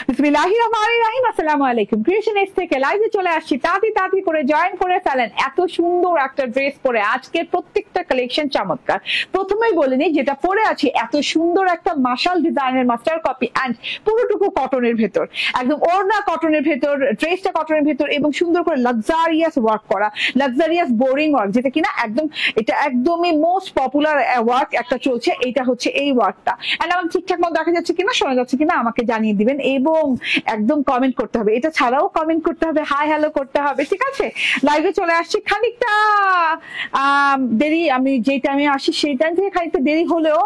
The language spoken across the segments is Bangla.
বিসমিল্লাহির রহমানির রহিম। আসসালামু আলাইকুম। ক্রিয়েশন এজ থেকে লাইভে চলে আসছি। তাড়াতাড়ি করে জয়েন করে ফেলেন। এত সুন্দর একটা ড্রেস পরে আজকে প্রত্যেকটা কালেকশন চমৎকার। প্রথমেই বলে নিই, যেটা পরে আছি এত সুন্দর একটা মাশাল ডিজাইনের মাস্টার কপি এন্ড পুরোটুকু কটনের ভেতর, একদম ওড়না কটনের ভেতর, ড্রেসটা কটনের ভেতর এবং সুন্দর করে লাক্সারিয়াস ওয়ার্ক করা, লাক্সারিয়াস বোরিং ওয়ার্ক, যেটা কিনা একদম এটা একদমই মোস্ট পপুলার ওয়ার্ক একটা চলছে। এটা হচ্ছে এই ওয়ার্কটা। এন্ড আমার ঠিকঠাক মতো দেখা যাচ্ছে কিনা, শোনা যাচ্ছে কিনা আমাকে জানিয়ে দিবেন এবং একদম কমেন্ট করতে হবে। এটা ছাড়াও কমেন্ট করতে হবে, হাই হ্যালো করতে হবে, ঠিক আছে? লাইভে চলে আসছি খানিকটা দেরি, আমি যে টাইমে আসি সেই টাইম থেকে খানিকটা দেরি হলেও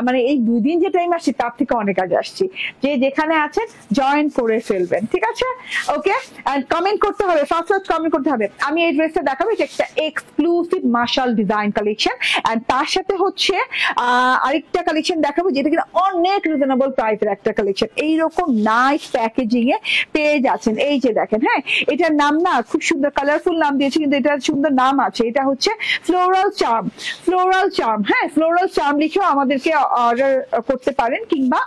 মানে এই 2 দিন যে টাইম আসছি তার থেকে অনেক আগে আসছি। যে যেখানে আছেন জয়েন করে ফেলবেন, ঠিক আছে? ওকে, এন্ড কমেন্ট করতে হবে, ফার্স্ট কমেন্ট করতে হবে। আমি এই ড্রেসটা দেখাবো, এটা একটা এক্সক্লুসিভ মাশাল ডিজাইন কালেকশন এন্ড তার সাথে হচ্ছে আরেকটা কালেকশন দেখাবো যেটা কিনা অনেক রিজনেবল প্রাইসের একটা কালেকশন। এইরকম নাইস প্যাকেজিং এ পেয়ে যাচ্ছেন। এই যে দেখেন, হ্যাঁ, এটার নাম না খুব সুন্দর কালারফুল নাম দিয়েছে, কিন্তু এটার সুন্দর নাম আছে। এটা হচ্ছে ফ্লোরাল চার্ম, ফ্লোরাল চার্ম। হ্যাঁ, ফ্লোরাল চার্ম লিখেও আমাদেরকে অর্ডার করতে পারেন কিংবা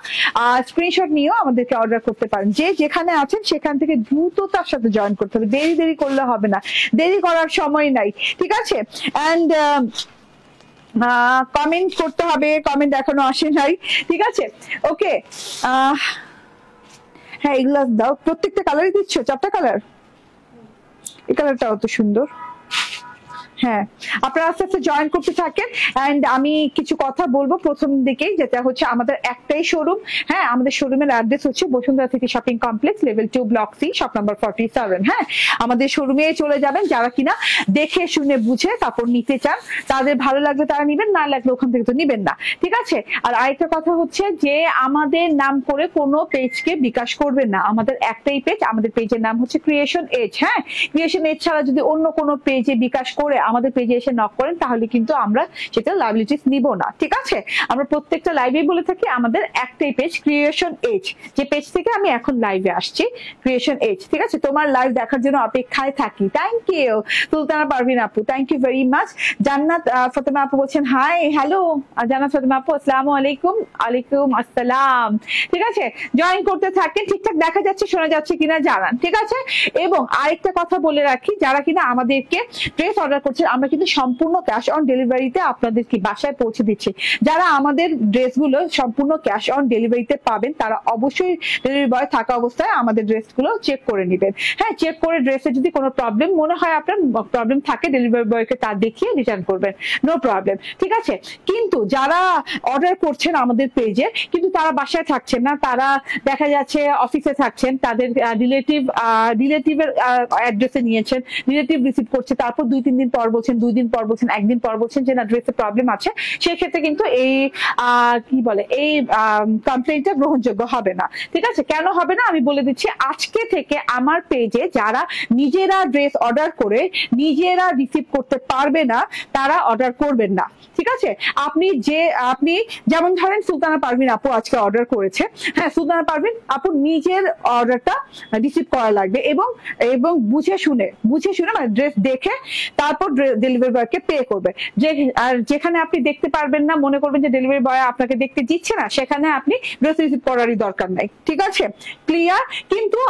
স্ক্রিনশট নিয়েও আমাদেরকে অর্ডার করতে পারেন। যে যেখানে আছেন সেখান থেকে দ্রুততার সাথে জয়েন করতে হবে, দেরি করলে হবে না, দেরি করার সময় নাই, ঠিক আছে? এন্ড কমেন্ট করতে হবে, কমেন্ট এখনো আসে নাই, ঠিক আছে? ওকে, হ্যাঁ, এগুলা দাও। প্রত্যেকটা কালারই দিচ্ছ, 4টা কালার। এই কালারটা অত সুন্দর। হ্যাঁ, আপনারা আস্তে আস্তে জয়েন করতে থাকেন এন্ড আমি কিছু কথা বলবো প্রথম দিকেই, যেটা হচ্ছে আমাদের একটাই শোরুম। হ্যাঁ, আমাদের শোরুমের অ্যাড্রেস হচ্ছে Bashundhara city shopping complex, level 2, block C, shop number 47। হ্যাঁ, আমাদের শোরুমে চলে যাবেন। যারা কিনা দেখে শুনে বুঝে কাপড় নিতে চান, তাদের ভালো লাগলে তারা নিবেন, না লাগলে ওখান থেকে তো নিবেন না, ঠিক আছে? আর আরেকটা কথা হচ্ছে যে আমাদের নাম করে কোনো পেজকে বিকাশ করবেন না। আমাদের একটাই পেজ, আমাদের পেজের নাম হচ্ছে ক্রিয়েশন এজ। হ্যাঁ, ক্রিয়েশন এজ ছাড়া যদি অন্য কোনো পেজে বিকাশ করে আমাদের পেজে এসে নক করেন তাহলে কিন্তু আমরা সেটা লাইবিলিটিস নিব না, ঠিক আছে? আমরা প্রত্যেকটা লাইভে বলে থাকি আমাদের একটাই পেজ ক্রিয়েশন এজ, যে পেজ থেকে আমি এখন লাইভে আসছি, ক্রিয়েশন এজ, ঠিক আছে? তোমার লাইভ দেখার জন্য অপেক্ষায় থাকি। থ্যাংক ইউ সুলতানা পারভিন আপু, থ্যাংক ইউ ভেরি মাচ। জান্নাত ফাতেমা আপু বলছেন হাই হ্যালো। জান্নাত ফাতেমা আপু আসসালামু আলাইকুম। আলাইকুম আসসালাম, ঠিক আছে? জয়েন করতে থাকেন। ঠিকঠাক দেখা যাচ্ছে, শোনা যাচ্ছে কিনা জানান, ঠিক আছে? এবং আরেকটা কথা বলে রাখি, যারা কিনা আমাদেরকে ড্রেস অর্ডার করছেন, আমরা কিন্তু সম্পূর্ণ ক্যাশ অন ডেলিভারিতে আপনাদের কি বাসায় পৌঁছে দিচ্ছি। যারা আমাদের ড্রেসগুলো সম্পূর্ণ ক্যাশ অন ডেলিভারিতে পাবেন তারা অবশ্যই ডেলিভারি বয় থাকা অবস্থায় আমাদের ড্রেসগুলো চেক করে নেবেন। হ্যাঁ, চেক করে ড্রেসে যদি কোনো প্রবলেম মনে হয়, আপনার প্রবলেম থাকে, ডেলিভারি বয়কে তা দেখিয়ে রিটার্ন করবেন, নো প্রবলেম, ঠিক আছে? কিন্তু যারা অর্ডার করছেন আমাদের পেজে কিন্তু তারা বাসায় থাকছেন না, তারা দেখা যাচ্ছে অফিসে থাকছেন, তাদের রিলেটিভের অ্যাড্রেসে নিয়েছেন, রিলেটিভ রিসিভ করছে, তারপর 2-3 দিন পর বলছেন, 2 দিন পর বলছেন, 1 দিন পর বলছেন যে না ড্রেসে প্রবলেম আছে, সেক্ষেত্রে কিন্তু এই কি বলে এই কমপ্লেইনটা গ্রহণযোগ্য হবে না, ঠিক আছে? কেন হবে না আমি বলে দিচ্ছি। আজকে থেকে আমার পেজে যারা নিজেরা ড্রেস অর্ডার করে নিজেরা রিসিভ করতে পারবে না তারা অর্ডার করবেন না, ঠিক আছে? আপনি যেমন ধরেন সুলতানা পারভিন আপু আজকে অর্ডার করেছে, হ্যাঁ, সুলতানা পারভিন আপু নিজের অর্ডারটা রিসিভ করা লাগবে এবং বুঝে শুনে মানে ড্রেস দেখে তারপর ডেলিভারি বয়কে পে করবে। আর যেখানে আপনি দেখতে পারবেন না, মনে করবেন যে ডেলিভারি বয় আপনাকে দেখতে দিচ্ছে না, সেখানে আপনি ড্রেস রিসিভ করারই দরকার নাই, ঠিক আছে? ক্লিয়ার? কিন্তু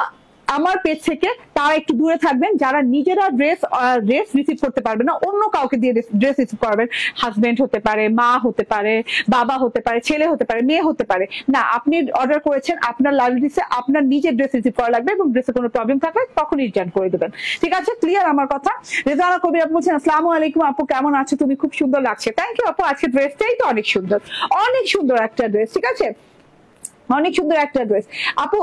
আমার পেজ থেকে তারা একটু দূরে থাকবেন যারা নিজেরা ড্রেস রিসিভ করতে পারবে না, অন্য কাউকে দিয়ে ড্রেস রিসিভ করবেন। হাজবেন্ড হতে পারে, মা হতে পারে, বাবা হতে পারে, ছেলে হতে পারে, মেয়ে হতে পারে। না, আপনি অর্ডার করেছেন, আপনার লাইবিলিটিসে আপনার নিজের ড্রেস রিসিভ করা লাগবে এবং ড্রেসে কোনো প্রবলেম থাকলে তখনই রিটার্ন করে দেবেন, ঠিক আছে? ক্লিয়ার আমার কথা? রেজানা কবির আপু বলছেন আসসালামু আলাইকুম আপু, কেমন আছো তুমি? খুব সুন্দর লাগছে। থ্যাংক ইউ আপু। আজকে ড্রেসটাই তো অনেক সুন্দর, অনেক সুন্দর একটা ড্রেস, ঠিক আছে? অনেক সুন্দর একটা ড্রেস। আপু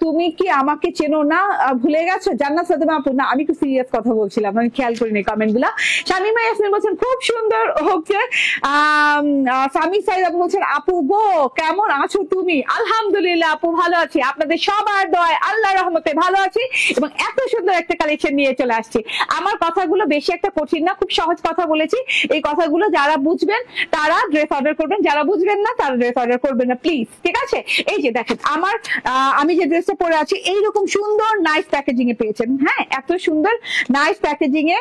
তুমি কি আমাকে চেনো না, ভুলে গেছো? জান্নাত ফাতেমা আপু, না আমি একটু সিরিয়াস কথা বলছিলাম, আমি খেয়াল করিনি কমেন্ট গুলা। শামিমা ইয়াসমিন বলছেন খুব সুন্দর। ওকে, সামি সাইদ আপু বলছেন আপু গো কেমন আছো তুমি? আলহামদুলিল্লাহ আপু ভালো আছি, আপনাদের সবার দয়ায় আল্লাহর রহমতে ভালো আছি এবং এত সুন্দর একটা কালেকশন নিয়ে চলে আসছি। আমার কথাগুলো বেশি একটা কঠিন না, খুব সহজ কথা বলেছি। এই কথাগুলো যারা বুঝবেন তারা ড্রেস অর্ডার করবেন, যারা বুঝবেন না তারা ড্রেস অর্ডার করবেন না প্লিজ, ঠিক আছে? এই যে দেখেন আমার আমি যে ড্রেসটা পরে আছি এইরকম সুন্দর নাইস প্যাকেজিং এ পেয়েছেন। হ্যাঁ, এত সুন্দর নাইস প্যাকেজিং এ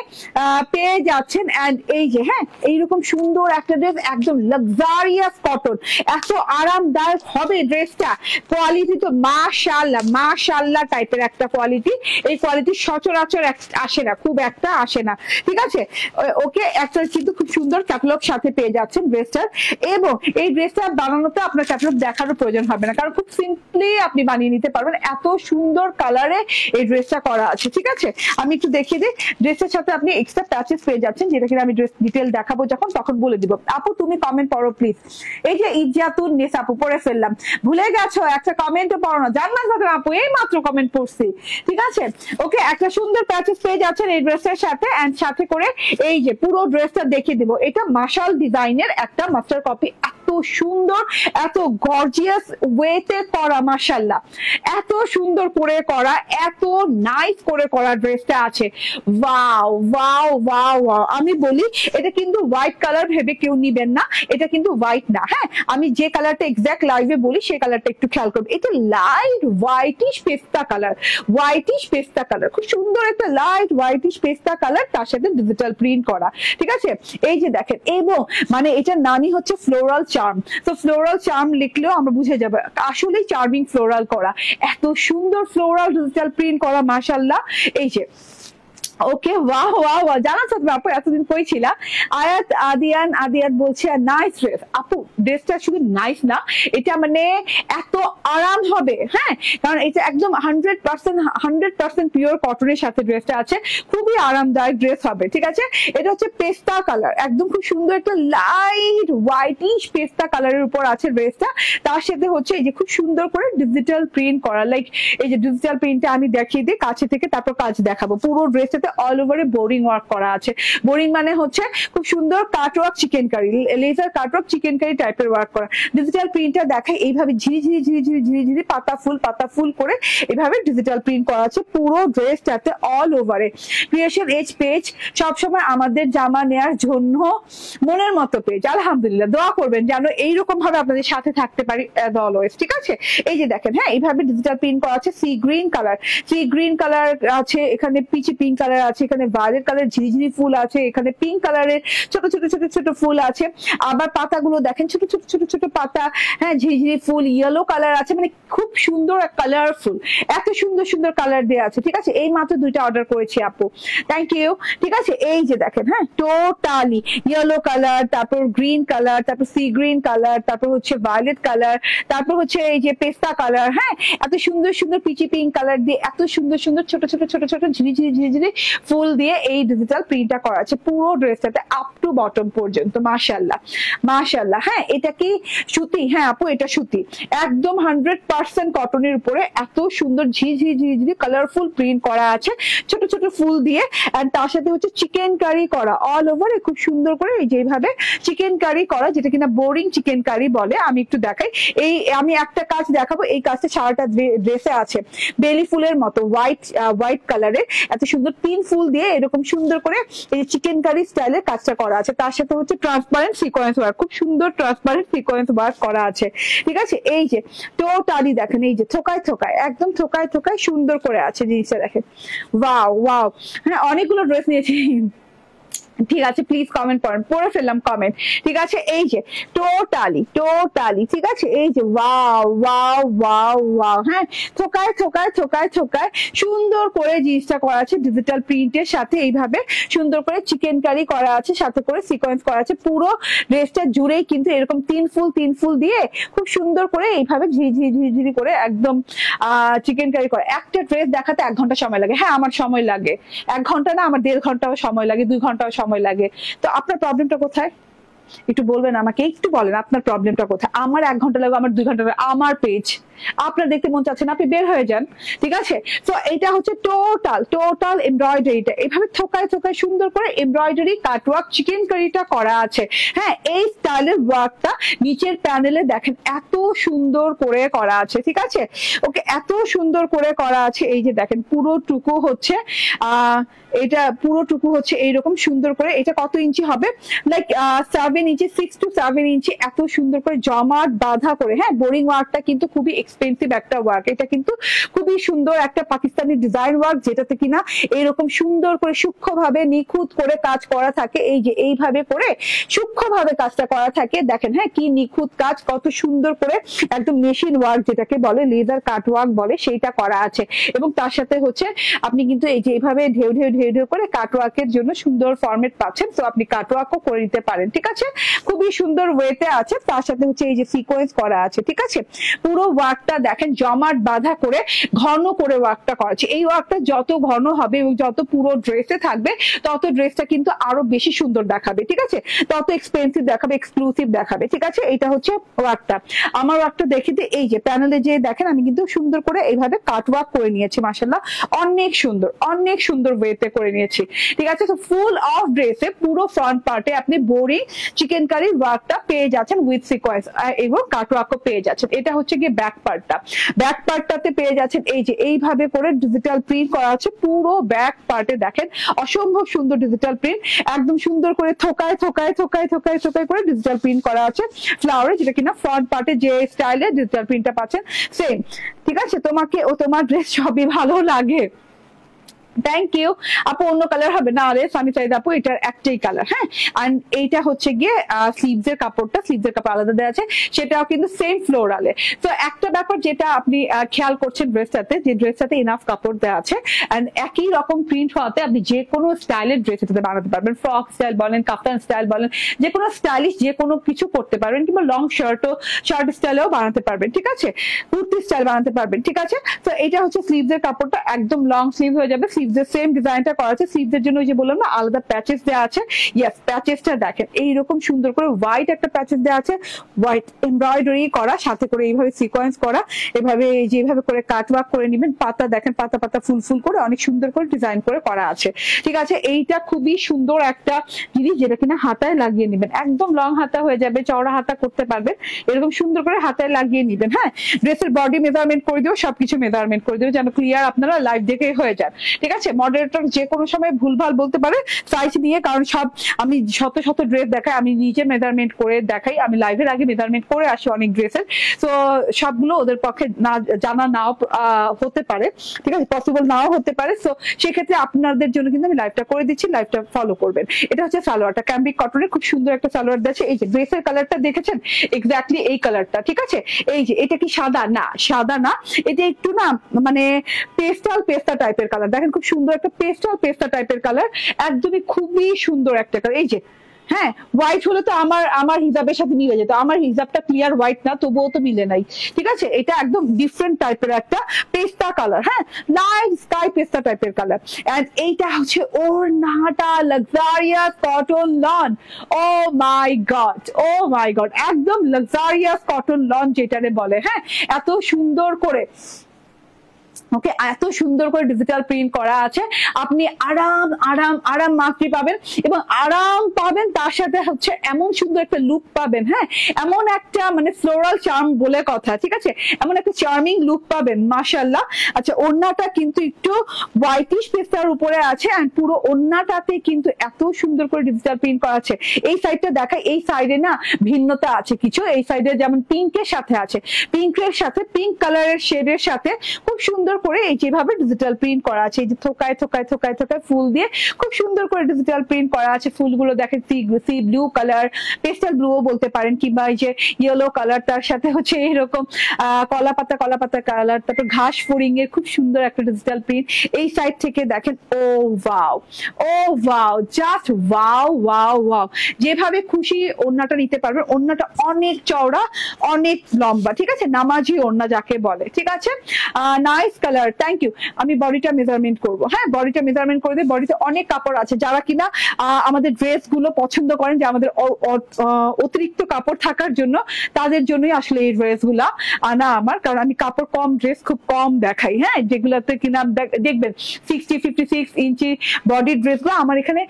পেয়ে যাচ্ছেন। এন্ড এই যে হ্যাঁ এইরকম সুন্দর একটা ড্রেস, একদম লাক্সারিয়াস কটন, এত আরামদায়ক হবে ড্রেসটা। কোয়ালিটি তো মাশাআল্লাহ মাশাআল্লাহ টাইপের একটা কোয়ালিটি। এই কোয়ালিটি সচরাচর আসে না, খুব একটা আসে না, ঠিক আছে। ওকে, একটা কিন্তু খুব সুন্দর ক্যাটালগ সাথে পেয়ে যাচ্ছেন ড্রেসটার। এবং এই ড্রেসটা বানানোতে আপনার ক্যাটালগ দেখারও প্রয়োজন হবে না, কারণ খুব সিম্পলি আপনি বানিয়ে নিতে পারবেন। এত সুন্দর কালারে এই ড্রেসটা করা আছে, ঠিক আছে। আমি একটু দেখিয়ে দিই, ড্রেসের সাথে আপনি এক্সট্রা প্যাচেস পেয়ে যাচ্ছেন, যেটা কিনা আমি ড্রেস ডিটেল দেখাবো যখন, তখন বলে দিব। আপু তুমি কমেন্ট পড়ো প্লিজ। এই যে ইজাতুন নেস আপু, পড়ে ফেললাম, ভুলে গেছো একটা কমেন্টও পড়ো না। জান্নাত ফাতেমা আপু এই মাত্র কমেন্ট পড়ছি, ঠিক আছে। ওকে, একটা সুন্দর প্যাচেস পেয়ে যাচ্ছেন এই ড্রেসের সাথে। এন্ড সাথে করে এই যে পুরো ড্রেসটা দেখিয়ে দিব। এটা মাশাল ডিজাইনের একটা মাস্টার কপি, এত সুন্দর, এত গর্জিয়াস ওয়েতে করা, মাশাআল্লাহ এত সুন্দর করে করা, এত নাইস করে করা ড্রেসটা আছে। Wow wow wow wow. আমি বলি এটা কিন্তু হোয়াইট কালার ভেবে কেউ নিবেন না, এটা কিন্তু হোয়াইট না। হ্যাঁ, আমি যে কালারটা এক্সাক্ট লাইভে বলি সেই কালারটা একটু খেয়াল করবেন। এটা লাইট হোয়াইটিশ পেস্তা কালার, হোয়াইটিশ পেস্তা কালার, খুব সুন্দর একটা লাইট হোয়াইটিশ পেস্তা কালার, তার সাথে ডিজিটাল প্রিন্ট করা, ঠিক আছে। এই যে দেখেন, এবং মানে এটার নামই হচ্ছে ফ্লোরাল চার্ম। তো ফ্লোরাল চার্ম লিখলেও আমরা বুঝে যাবে আসলেই চার্মিং ফ্লোরাল করা, এত সুন্দর ফ্লোরাল ডিজিটাল প্রিন্ট করা, মাশাআল্লাহ। এই যে ওকে, ওয়াও ওয়াও ওয়াও। জানা থাকবে আপু এতদিন কই ছিলা? আদিয়ান বলছে নাইস ড্রেস। আপু ড্রেসটা শুধু নাইস না, এটা মানে এত আরাম হবে। হ্যাঁ, কারণ এটা একদম 100% পিওর কটনের সাথে ড্রেসটা আছে, খুবই আরামদায়ক ড্রেস হবে, ঠিক আছে। এটা হচ্ছে পেস্তা কালার, একদম খুব সুন্দর একটা লাইট হোয়াইটিশ পেস্তা কালারের উপর আছে ড্রেসটা। তার সাথে হচ্ছে এই যে খুব সুন্দর করে ডিজিটাল প্রিন্ট করা, লাইক এই যে ডিজিটাল প্রিন্টটা আমি দেখিয়ে দিই কাছে থেকে, তারপর কাজ দেখাবো। পুরো ড্রেসটাতে অল ওভারে বোরিং ওয়ার্ক করা আছে। বোরিং মানে হচ্ছে খুব সুন্দর cutwork chikankari, laser cutwork chikankari টাইপের ওয়ার্ক করা। ডিজিটাল প্রিন্টটা দেখায় এইভাবে ঝিরি পাতা ফুল করে এইভাবে ডিজিটাল প্রিন্ট করা আছে পুরো ড্রেসটাতে অল ওভারে। ক্রিয়েশন এজ পেজ সবসময় আমাদের জামা নেয়ার জন্য মনের মতো পেজ, আলহামদুলিল্লাহ। দোয়া করবেন যেন এইরকম ভাবে আপনাদের সাথে থাকতে পারি অলওয়েজ, ঠিক আছে। এই যে দেখেন, হ্যাঁ এইভাবে ডিজিটাল প্রিন্ট করা আছে। সি গ্রিন কালার আছে, এখানে পিচি পিঙ্ক কালার আছে, এখানে ভায়োলেট কালার ঝিরিঝিরি ফুল আছে, এখানে পিঙ্ক কালারের ছোট ছোট ফুল আছে। আবার পাতাগুলো দেখেন ছোট পাতা, হ্যাঁ ঝিরিঝিরি ফুল, ইয়েলো কালার আছে, মানে খুব সুন্দর কালারফুল, এত সুন্দর কালার দেওয়া আছে, ঠিক আছে। এই মাত্র 2টা অর্ডার করেছি আপু, থ্যাংক ইউ, ঠিক আছে। এই যে দেখেন, হ্যাঁ টোটালি ইয়েলো কালার, তারপর গ্রিন কালার, তারপর সি গ্রিন কালার, তারপর হচ্ছে ভায়োলেট কালার, তারপর হচ্ছে এই যে পেস্তা কালার। হ্যাঁ, এত সুন্দর পিচি পিঙ্ক কালার দিয়ে এত সুন্দর ছোট ছোট ঝিরিঝিরি ফুল দিয়ে এই ডিজিটাল প্রিন্টটা করা আছে পুরো ড্রেসটাতে আপ টু বটম পর্যন্ত, মাশাআল্লাহ। হ্যাঁ, এটা কি সুতি? হ্যাঁ আপু এটা সুতি, একদম 100% কটনের উপরে এত সুন্দর ঝিরিঝিরি কালারফুল প্রিন্ট করা আছে ছোট ফুল দিয়ে। আর তার সাথে হচ্ছে চিকেন কারি করা অল ওভারে, খুব সুন্দর করে এই যেভাবে চিকেন কারি করা, যেটা কিনা বোরিং চিকেন কারি বলে। আমি একটু দেখাই, এই আমি একটা কাজ দেখাবো, এই কাজটা সারাটা ড্রেসে আছে। বেলি ফুলের মতো হোয়াইট কালারের এত সুন্দর 3 ফুল দিয়ে এরকম সুন্দর করে এই চিকেন কারি স্টাইলের কাজটা করা আছে। তার সাথে হচ্ছে ট্রান্সপারেন্ট সিকোয়েন্স ওয়ার্ক, খুব সুন্দর ট্রান্সপারেন্ট সিকোয়েন্স ওয়ার্ক করা আছে, ঠিক আছে। এই যে টোটালি দেখেন, এই যে থোকায় একদম থোকায় সুন্দর করে আছে জিনিসটা, দেখেন ওয়াও। হ্যাঁ, অনেকগুলো ড্রেস নিয়েছি, ঠিক আছে। প্লিজ কমেন্ট করেন, পড়ে ফেললাম কমেন্ট, ঠিক আছে। এই যে টোটালি, ঠিক আছে। এই যে ওয়াও। হ্যাঁ, থোকায় সুন্দর করে জিনিসটা করা আছে ডিজিটাল প্রিন্টের সাথে, এইভাবে সুন্দর করে চিকেন কারি করা আছে, সাথে করে সিকোয়েন্স করা আছে পুরো ড্রেসটা জুড়েই। কিন্তু এরকম 3 ফুল দিয়ে খুব সুন্দর করে এইভাবে ঝিরি করে একদম চিকেন কারি করা। একটা ড্রেস দেখাতে 1 ঘন্টা সময় লাগে। হ্যাঁ, আমার সময় লাগে 1 ঘন্টা না, আমার 1.5 ঘন্টাও সময় লাগে, 2 ঘন্টাও সময় লাগে। তো আপনার প্রবলেমটা কোথায় একটু বলবেন আমাকে, একটু বলেন আপনার প্রবলেমটা কোথায়। আমার 1 ঘন্টা লাগবে, আমার 2 ঘন্টা লাগবে, আমার পেজ আপনার দেখতে মন চাচ্ছে না, আপনি বের হয়ে যান, ঠিক আছে। তো এটা হচ্ছে টোটাল এমব্রয়ডারিটা এইভাবে থোকায় সুন্দর করে এমব্রয়ডারি কাটওয়ার্ক চিকেন কারিটা করা আছে। হ্যাঁ, এই স্টাইলের ওয়ার্কটা নিচের প্যানেলে দেখেন এত সুন্দর করে করা আছে, ঠিক আছে। ওকে, এত সুন্দর করে করা আছে। এই যে দেখেন পুরোটুকু হচ্ছে এইরকম সুন্দর করে। এটা কত ইঞ্চি হবে? লাইক 7 ইঞ্চি 6 to 7 ইঞ্চি এত সুন্দর করে জমাট বাঁধা করে, হ্যাঁ বোরিং ওয়ার্কটা কিন্তু খুবই এক্সপেন্সিভ একটা ওয়ার্ক, এটা কিন্তু খুবই সুন্দর একটা পাকিস্তানি ডিজাইন ওয়ার্ক যেটাতে কিনা এরকম সুন্দর করে সূক্ষ্মভাবে নিখুঁত করে কাজ করা থাকে। এই যে এইভাবে করে সূক্ষ্মভাবে কাজটা করা থাকে, দেখেন হ্যাঁ কি নিখুঁত কাজ, কত সুন্দর করে একদম মেশিন ওয়ার্ক যেটাকে বলে লেদার কাট ওয়ার্ক বলে সেইটা করা আছে। এবং তার সাথে হচ্ছে আপনি কিন্তু এই যে এইভাবে ঢেউ ঢেউ ঢেউ ঢেউ করে কাট ওয়ার্কের জন্য সুন্দর ফরম্যাট পাচ্ছেন, তো আপনি কাট ওয়ার্কও করে নিতে পারেন, ঠিক আছে, খুবই সুন্দর ওয়েতে আছে। তার সাথে হচ্ছে এই যে সিকোয়েন্স করা আছে, ঠিক আছে, পুরো ওয়ার্কটা দেখেন জমাট বাঁধা করে ঘন করে ওয়ার্কটা করা আছে। এই ওয়ার্কটা যত ঘন হবে এবং যত পুরো ড্রেসে থাকবে তত ড্রেসটা কিন্তু আরো বেশি সুন্দর দেখাবে, ঠিক আছে, তত এক্সপেন্সিভ দেখাবে, এক্সক্লুসিভ দেখাবে, ঠিক আছে। এটা হচ্ছে ওয়ার্কটা। আমার ওয়ার্কটা দেখে এই যে প্যানেলে যে দেখেন আমি কিন্তু সুন্দর করে এইভাবে কাট ওয়ার্ক করে নিয়েছি, মাশাআল্লাহ অনেক সুন্দর ওয়েতে করে নিয়েছি, ঠিক আছে। তো ফুল অফ ড্রেসে পুরো ফ্রন্ট পার্টে আপনি বোরিং চিকেন কারি ওয়ার্কটা পেয়ে যাচ্ছেন উইথ সিকোয়েন্স এবং কাট ওয়ার্কও পেয়ে যাচ্ছেন। এটা হচ্ছে গিয়ে ব্যাক পার্টটা, ব্যাক পার্টটাতে পেয়ে যাচ্ছেন এই যে এইভাবে করে ডিজিটাল প্রিন্ট করা আছে পুরো ব্যাক পার্টে, দেখেন অসম্ভব সুন্দর ডিজিটাল প্রিন্ট, একদম সুন্দর করে থোকায় থোকায় থোকায় থোকায় থোকায় করে ডিজিটাল প্রিন্ট করা আছে ফ্লাওয়ারে, যেটা কিনা ফ্রন্ট পার্টে যে স্টাইলে ডিজিটাল প্রিন্টটা পাচ্ছেন সেম, ঠিক আছে। তোমাকে ও তোমার ড্রেস সবই ভালো লাগে, থ্যাংক ইউ আপু। অন্য কালার হবে না? আরে সানি চাইদা আপু এটার একটাই কালার, হ্যাঁ। আর এইটা হচ্ছে গিয়ে স্লিভস এর কাপড়টা, স্লিভস এর কাপড় আলাদা দেওয়া আছে, সেটাও কিন্তু সেম ফ্লোরালে। তো একটা ব্যাপার যেটা আপনি খেয়াল করছেন ড্রেসটাতে, যে ড্রেসটাতে ইনাফ কাপড় দেওয়া আছে এন্ড একই রকম প্রিন্ট হওয়াতে আপনি যে কোনো স্টাইলের ড্রেস এটাতে বানাতে পারবেন, ফ্রক স্টাইল বলেন, কাফতান স্টাইল বলেন, যে কোনো স্টাইলিশ যে কোনো কিছু করতে পারবেন, কিংবা লং শার্ট স্টাইলেও বানাতে পারবেন, ঠিক আছে, কুর্তি স্টাইল বানাতে পারবেন, ঠিক আছে। তো এটা হচ্ছে স্লিভস এর কাপড়টা, একদম লং স্লিভ হয়ে যাবে, স্লিভসের সেম ডিজাইনটা করা আছে। স্লিভসের জন্য ওই যে বললাম না আলাদা প্যাচেস দেওয়া আছে, ইয়েস প্যাচেসটা দেখেন এইরকম সুন্দর করে হোয়াইট একটা প্যাচেস দেওয়া আছে, হোয়াইট এমব্রয়ডারি করা, সাথে করে এইভাবে সিকোয়েন্স করা, এভাবে যেভাবে করে কাট ওয়ার্ক করে নেবেন, পাতা দেখেন পাতা পাতা ফুল ফুল করে অনেক সুন্দর করে ডিজাইন করে করা আছে, ঠিক আছে। এইটা খুবই সুন্দর একটা জিনিস যেটা কিনা হাতায় লাগিয়ে নেবেন, একদম লং হাতা হয়ে যাবে, চওড়া হাতা করতে পারবেন, এরকম সুন্দর করে হাতায় লাগিয়ে নেবেন, হ্যাঁ। ড্রেসের বডি মেজারমেন্ট করে দিও, সবকিছু মেজারমেন্ট করে দিও যেন ক্লিয়ার আপনারা লাইভ দেখে হয়ে যায়, ঠিক আছে। মডারেটর যে কোনো সময় ভুলভাল বলতে পারে সাইজ নিয়ে, কারণ সব আমি শত শত ড্রেস দেখাই, আমি নিজে মেজারমেন্ট করে দেখাই, আমি লাইভের আগে মেজারমেন্ট করে আসি অনেক ড্রেসের, তো সবগুলো ওদের পক্ষে না জানা নাও হতে পারে, ঠিক আছে, পসিবল নাও হতে পারে। তো সেক্ষেত্রে আপনাদের জন্য কিন্তু আমি লাইভটা করে দিচ্ছি, লাইভটা ফলো করবেন। এটা হচ্ছে সালোয়ারটা, ক্যাম্বিক কটনের খুব সুন্দর একটা সালোয়ার দিয়েছে। এই যে ড্রেসের কালারটা দেখেছেন, এক্স্যাক্টলি এই কালারটা, ঠিক আছে। এই যে এটা কি সাদা? না সাদা না, এটা একটু না মানে পেস্টা টাইপের কালার, দেখেন খুব সুন্দর একটা পেস্টা টাইপের কালার, একদমই খুবই সুন্দর একটা কালার। এই যে হ্যাঁ হোয়াইট হলে তো আমার হিজাবের সাথে মিলে যেত, আমার হিজাবটা ক্লিয়ার হোয়াইট না, তবুও তো মিলে নাই, ঠিক আছে। এটা একদম ডিফারেন্ট টাইপের একটা পেস্তা কালার, হ্যাঁ লাইট স্কাই পেস্তা টাইপের কালার। এন্ড এইটা হচ্ছে ওড়নাটা, লাক্সারিয়াস কটন লন, ও মাই গড একদম লাক্সারিয়াস কটন লন যেটারে বলে, হ্যাঁ এত সুন্দর করে, ওকে এত সুন্দর করে ডিজিটাল প্রিন্ট করা আছে, আপনি আরাম মাত্রি পাবেন এবং আরাম পাবেন, তার সাথে হচ্ছে এমন সুন্দর একটা লুক পাবেন, হ্যাঁ এমন একটা মানে ফ্লোরাল চার্ম বলে কথা, ঠিক আছে, এমন একটা চার্মিং লুক পাবেন, মাশাআল্লাহ। আচ্ছা ওড়নাটা কিন্তু একটু হোয়াইটিশ পেস্টার উপরে আছে, আর পুরো ওড়নাটাতে কিন্তু এত সুন্দর করে ডিজিটাল প্রিন্ট করা আছে। এই সাইডটা দেখায়, এই সাইডে না ভিন্নতা আছে কিছু, এই সাইডে যেমন পিঙ্কের সাথে আছে, পিঙ্কের সাথে পিঙ্ক কালারের শেডের সাথে খুব সুন্দর করে এই যেভাবে ডিজিটাল প্রিন্ট করা আছে, এই যে থোকায় থোকায় থোকায় থোকায় ফুল দিয়ে খুব সুন্দর করে ডিজিটাল প্রিন্ট করা আছে। ফুলগুলো দেখেন সি ব্লু কালার, পেস্টাল ব্লুও বলতে পারেন, কিংবা এই যে ইয়েলো কালার, তার সাথে হচ্ছে এইরকম কলা পাতা কালার, তারপর ঘাস ফড়িং এর খুব সুন্দর একটা ডিজিটাল প্রিন্ট। এই সাইড থেকে দেখেন ও ওয়াও জাস্ট ওয়াও, যেভাবে খুশি ওড়নাটা নিতে পারবেন। ওড়নাটা অনেক চওড়া, অনেক লম্বা, ঠিক আছে, নামাজি ওড়না যাকে বলে, ঠিক আছে। Nice colour, thank you. আমি বডিটা মেজারমেন্ট করবো, হ্যাঁ বডিটা মেজারমেন্ট করে দিই। বডিতে অনেক কাপড় আছে, যারা কিনা আমাদের ড্রেস গুলো পছন্দ করেন যে আমাদের অতিরিক্ত কাপড় থাকার জন্য, তাদের জন্যই আসলে এই ড্রেস গুলা আনা আমার, কারণ আমি কাপড় কম, ড্রেস খুব কম দেখাই, হ্যাঁ যেগুলাতে কিনা দেখবেন 60-56 ইঞ্চি বডির ড্রেস গুলো আমার এখানে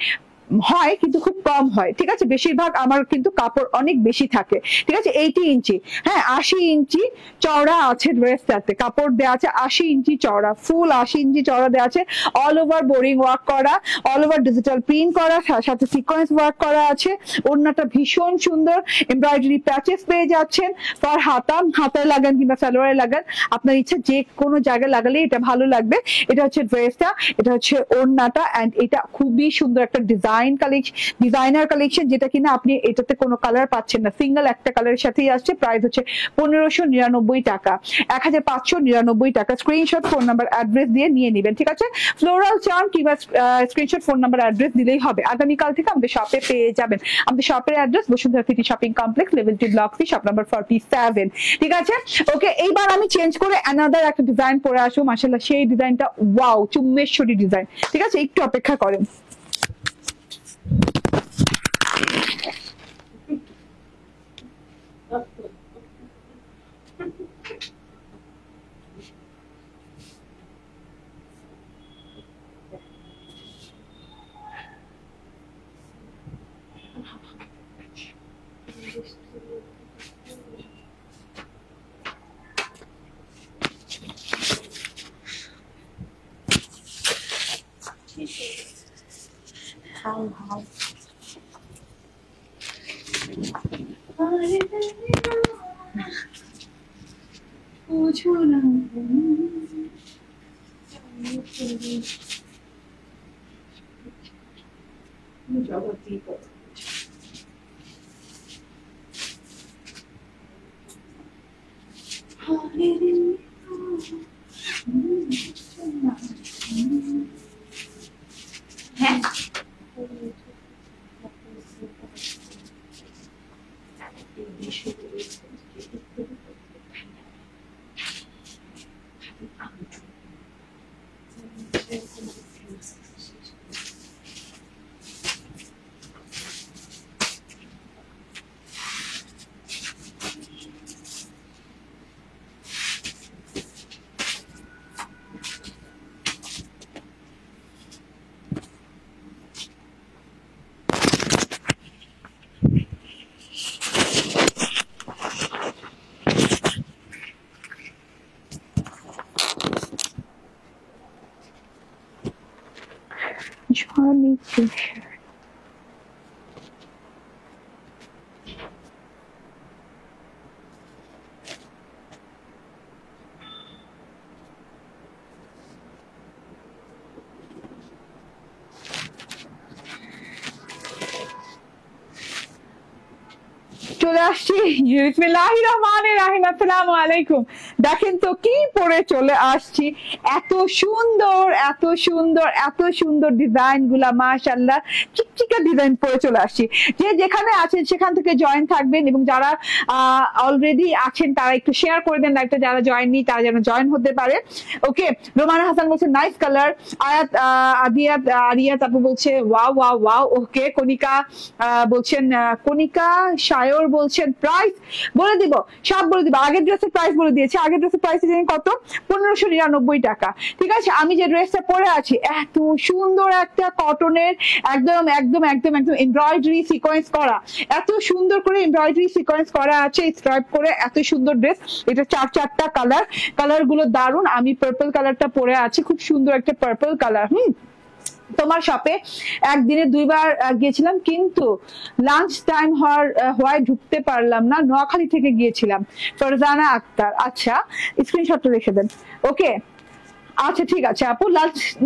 হয় কিন্তু খুব কম হয়, ঠিক আছে? বেশিরভাগ আমার কিন্তু কাপড় অনেক বেশি থাকে, ঠিক আছে? 80 ইঞ্চি, হ্যাঁ 80 ইঞ্চি চওড়া আছে ড্রেসটাতে, কাপড় দেওয়া আছে 80 ইঞ্চি চওড়া, ফুল 80 ইঞ্চি চওড়া দেওয়া আছে, অল ওভার বোরিং ওয়ার্ক করা, অল ওভার ডিজিটাল প্রিন্ট করা, সাথে সিকোয়েন্স ওয়ার্ক করা আছে। ওড়নাটা ভীষণ সুন্দর, এমব্রয়ডারি প্যাচেস পেয়ে যাচ্ছেন ফর হাতায় লাগান কিংবা সালোয়ারে লাগান, আপনার ইচ্ছা যে কোনো জায়গায় লাগালে এটা ভালো লাগবে। এটা হচ্ছে ড্রেসটা, এটা হচ্ছে ওড়নাটা, এন্ড এটা খুবই সুন্দর একটা ডিজাইনার কালেকশন, যেটা কিনা আপনি এটাতে কোনো কালার পাচ্ছেন না, সিঙ্গেল একটা কালারের সাথেই আসছে। প্রাইস হচ্ছে 1599 টাকা, 1599 টাকা। স্ক্রিনশট, ফোন নাম্বার, অ্যাড্রেস দিয়ে নিয়ে নেবেন, ঠিক আছে? ফ্লোরাল চার্ম কিংবা স্ক্রিনশট, ফোন নাম্বার, অ্যাড্রেস দিলেই হবে। আগামীকাল থেকে আমাদের শপে পেয়ে যাবেন। আমাদের শপের address Bashundhara city shopping complex, level 2 block 3, shop number 47, ঠিক আছে? ওকে, এইবার আমি চেঞ্জ করে অ্যানাদার একটা ডিজাইন পরে আসবো। মাশাআল্লাহ, সেই ডিজাইনটা ওয়াও, চুম্বেশ্বরী ডিজাইন, ঠিক আছে? একটু অপেক্ষা করেন। Johnny Fisher. চলে আসছি, বিসমিল্লাহির রহমানির রহিম, আসসালামু আলাইকুম। দেখেন তো কি পরে চলে আসছি, এত সুন্দর এত সুন্দর এত সুন্দর ডিজাইন গুলা, মাশাআল্লাহ, চিকচিকা ডিজাইন পরে চলে আসছি। যে যেখানে আছেন সেখান থেকে জয়েন থাকবেন, এবং যারা অলরেডি আছেন তারা একটু শেয়ার করে দেন লাইভটা, যারা জয়েন নেই তারা যেন জয়েন হতে পারে। ওকে, রোমানা হাসান বলছে নাইস কালার, আরিয়াত আপু বলছে ওয়াও ওয়াও ওয়াও। ওকে, কনিকা বলছেন, কনিকা সায়র বলছেন প্রাইস বলে দিব, সব বলে দিব। আগের ড্রেসের প্রাইস বলে দিয়েছে, আগের ড্রেসের প্রাইস জানেন কত? 1599 টাকা, ঠিক আছে? আমি যে ড্রেসটা পরে আছি, এত সুন্দর একটা কটনের, একদম একদম একদম একদম এমব্রয়ডারি সিকোয়েন্স করা, এত সুন্দর করে এমব্রয়ডারি সিকোয়েন্স করা আছে, স্ট্রাইপ করে, এত সুন্দর ড্রেস। এটা চারটা কালার গুলো দারুন। আমি পার্পল কালারটা পরে আছি, খুব সুন্দর একটা পার্পল কালার। তোমার শপে একদিনে 2 বার গিয়েছিলাম, কিন্তু লাঞ্চ টাইম হওয়ায় ঢুকতে পারলাম না, নোয়াখালী থেকে গিয়েছিলাম। ফরজানা আক্তার, আচ্ছা স্ক্রিনশটটা রেখে দেন। ওকে, আচ্ছা ঠিক আছে আপু,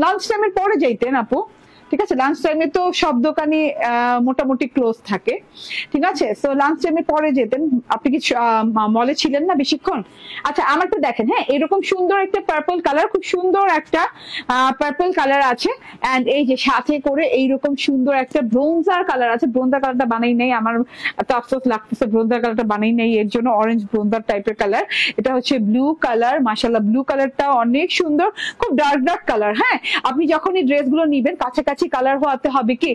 লাঞ্চ টাইমের পরে যাইতেন আপু, ঠিক আছে? লাঞ্চ টাইমে তো সব দোকানই মোটামুটি ক্লোজ থাকে, ঠিক আছে? সো লাঞ্চ টাইমে পরে যেতেন। আপনি কি মলে ছিলেন না বেশিক্ষণ? আচ্ছা, আমারটা দেখেন, হ্যাঁ এরকম সুন্দর একটা পার্পল কালার, খুব সুন্দর একটা পার্পল কালার আছে, এন্ড এই যে সাথে করে এইরকম সুন্দর একটা ব্রোঞ্জার কালার আছে। ব্রোঞ্জার কালারটা বানাই নাই, আমার এত আফসোস লাগতেছে, ব্রোঞ্জার কালারটা বানাই নাই, এর জন্য অরেঞ্জ ব্রোঞ্জার টাইপের কালার। এটা হচ্ছে ব্লু কালার, মাশাআল্লাহ ব্লু কালারটা অনেক সুন্দর, খুব ডার্ক কালার। হ্যাঁ, আপনি যখন এই ড্রেসগুলো নিবেন কাছাকাছি মাল্টি কালার হওয়াতে হবে কি